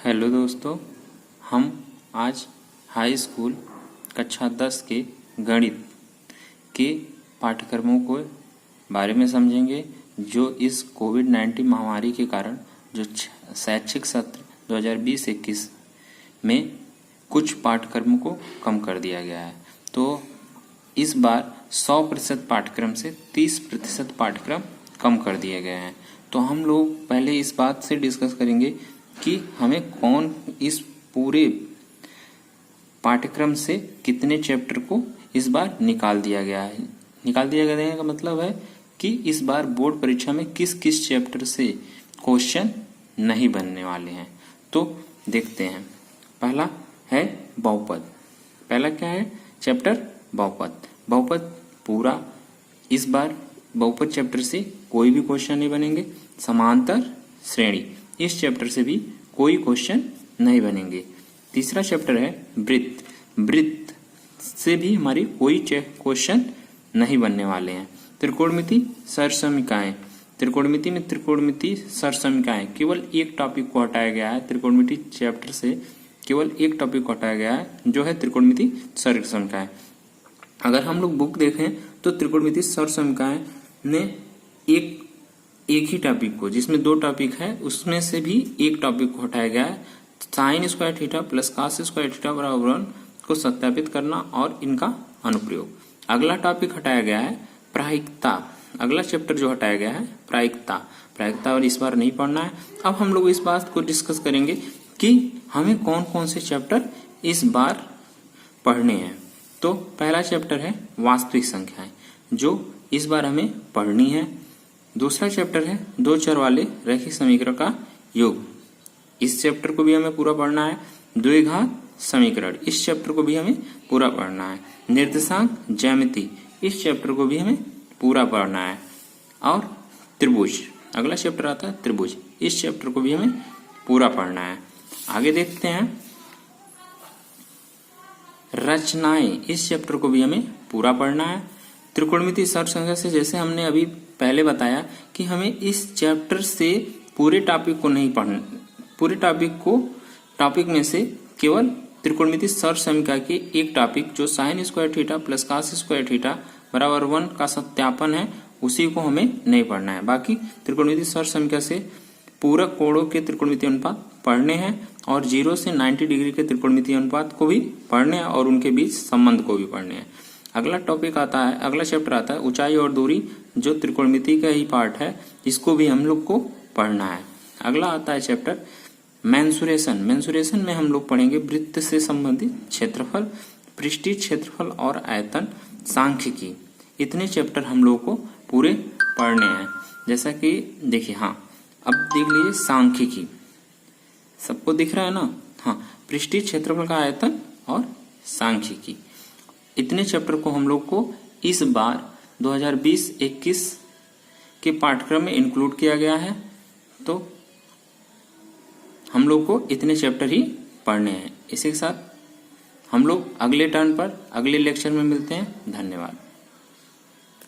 Hello दोस्तों, हम आज हाई स्कूल कक्षा 10 के गणित के पाठ्यक्रमों को बारे में समझेंगे जो इस कोविड-19 महामारी के कारण जो शैक्षिक सत्र 2020-21 में कुछ पाठ्यक्रमों को कम कर दिया गया है। तो इस बार 100% पाठ्यक्रम से 30% पाठ्यक्रम कम कर दिए गए हैं। तो हम लोग पहले इस बात से डिस्कस करेंगे कि हमें कौन इस पूरे पाठ्यक्रम से कितने चैप्टर को इस बार निकाल दिया गया है। निकाल दिया गया का मतलब है कि इस बार बोर्ड परीक्षा में किस किस चैप्टर से क्वेश्चन नहीं बनने वाले हैं। तो देखते हैं। पहला है बहुपद। पहला क्या है? चैप्टर बहुपद। बहुपद पूरा इस बार बहुपद चैप्टर से कोई भी क्वेश्चन नहीं बनेंगे। समांतर श्रेणी, इस चैप्टर से भी कोई क्वेश्चन नहीं बनेंगे। तीसरा चैप्टर है वृत्त। वृत्त से भी हमारी कोई क्वेश्चन नहीं बनने वाले हैं। त्रिकोणमिति, सरसमीकाएं। त्रिकोणमिति में त्रिकोणमिति सरसमीकाएं केवल एक टॉपिक को हटाया गया है। त्रिकोणमिति चैप्टर से केवल एक टॉपिक को हटाया गया है जो है त्रिकोणमिति सरसमीकाएं। अगर हम लोग बुक देखें तो त्रिकोणमिति सरसमीकाएं ने एक ही टॉपिक को, जिसमें दो टॉपिक है, उसमें से भी एक टॉपिक को हटाया गया है। Sine square theta plus cos square theta बराबर 1 को सत्यापित करना और इनका अनुप्रयोग। अगला टॉपिक हटाया गया है प्रायिकता। अगला चैप्टर जो हटाया गया है प्रायिकता। प्रायिकता और इस बार नहीं पढ़ना है। अब हम लोग इस बात को डिस्कस करेंगे कि हमें कौन कौन से चैप्टर इस बार पढ़ने हैं। तो पहला चैप्टर है वास्तविक संख्याएं, जो इस बार हमें पढ़नी है। दूसरा चैप्टर है दो चर वाले रैखिक समीकरण का योग। इस चैप्टर को भी हमें पूरा पढ़ना है। द्विघात समीकरण, इस चैप्टर को भी हमें पूरा पढ़ना है। निर्देशांक ज्यामिति, इस चैप्टर को भी हमें पूरा पढ़ना है। और त्रिभुज, अगला चैप्टर आता है त्रिभुज, इस चैप्टर को भी हमें पूरा पढ़ना है। आगे देखते हैं रचनाएं, इस चैप्टर को भी हमें पूरा पढ़ना है। त्रिकोणमिति सरसंख्या से जैसे हमने अभी पहले बताया कि हमें इस चैप्टर से पूरे टॉपिक को नहीं पढ़ना। पूरे टॉपिक में से केवल त्रिकोणमिति सरसमीका के एक टॉपिक जो sine square theta plus cos square theta बराबर 1 का सत्यापन है, उसी को हमें नहीं पढ़ना है। बाकी त्रिकोणमिति सरसमीका से पूरक कोणों के त्रिकोणमिति अनुपात पढ़ने हैं और 0 से 90 डिग्री के त्रिकोणमिति अनुपात को भी पढ़ने हैं और उनके बीच संबंध को भी पढ़ने हैं। अगला टॉपिक आता है, अगला चैप्टर आता है ऊंचाई और दूरी, जो त्रिकोणमिति का ही पार्ट है, इसको भी हम लोग को पढ़ना है। अगला आता है चैप्टर मेंसुरेशन। मेंसुरेशन में हम लोग पढ़ेंगे वृत्त से संबंधित क्षेत्रफल, पृष्ठीय क्षेत्रफल और आयतन, सांख्यिकी। इतने चैप्टर हम लोग को पूरे पढ़ने हैं। जैसा कि देखिए, हाँ अब देख लीजिए सांख्यिकी, सबको दिख रहा है ना? हाँ, पृष्ठीय क्षेत्रफल का आयतन और सांख्यिकी, इतने चैप्टर को हम लोग को इस बार 2020-21 के पाठ्यक्रम में इंक्लूड किया गया है। तो हम लोग को इतने चैप्टर ही पढ़ने हैं। इसी के साथ हम लोग अगले टर्न पर अगले लेक्चर में मिलते हैं। धन्यवाद।